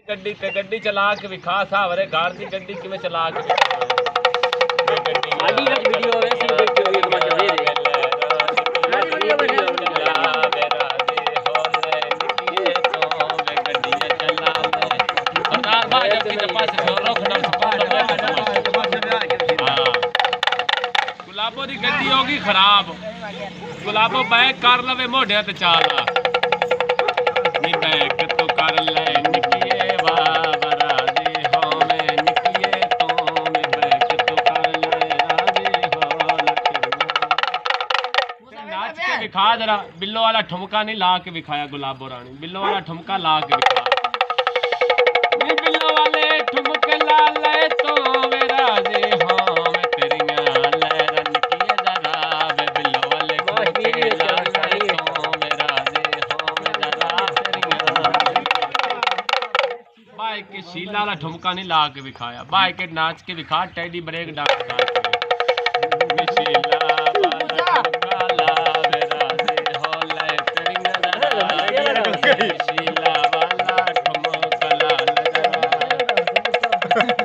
गड्डी ते गड्डी चला के विखा सावरे घर दी गड्डी किवें चला के आधी का वीडियो है सिर्फ देखते हुए तुम्हारे दे दे आधी वीडियो बना गुलाबो दी गड्डी होगी खराब गुलाबो बैग कर लवे मोढे ते चाल नी बैग तो कर ले निकिए बाबा राजी हो मैं निकिए तो मैं बैग तो कर ले राजी हो नाच के दिखा जरा बिल्लो वाला ठुमका नहीं ला के दिखाया गुलाबो रानी बिल्लो वाला ठुमका ला के दिखा नी बिल्लो वाले ठुमके ला ले तो मैं राजी हो मैं तेरियां ले निकिए जरा बे बिल्लो वाले ठुमके ला ले तो मैं राजी हो मैं जरा भाई के शीला वाला ठुमका नहीं ला के दिखाया भाई के नाच के दिखा टेडी ब्रेक डांस का शीला वाला ठुमका ला मेरा दे हो ले तेरियां जरा शीला वाला ठुमका ला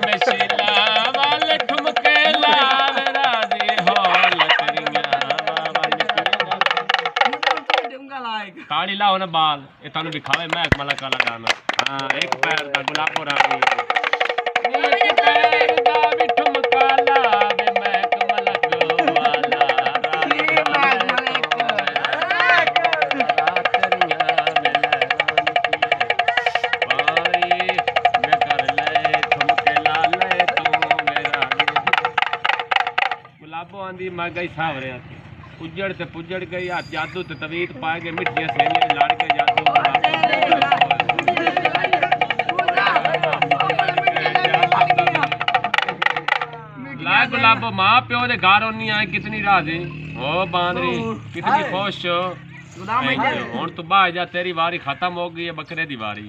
मैं शीला वाले ठुमके ला मेरा दे हो ले तेरियां काली लाओ ना बाल ये तानू दिखावे मैं मला काला गाना हाँ एक पैर दा गुलाबो रानी एक पैर दा भी ठुमका ला वे मैं कमलक वाला रानी गुलाबो आंदी मैं गई सावरे उजड़ ते पुजड़ गई हाथ जादू ते तवीत पाए गए मिठिया सहेलियां लाड़ के जादू ला गुलाबो मां प्यो दे घर होनी आए कितनी राजी हो बांदरी कितनी खुश हो हुन तू बाहर जा तेरी वारी खत्म हो गई है बकरे दी वारी।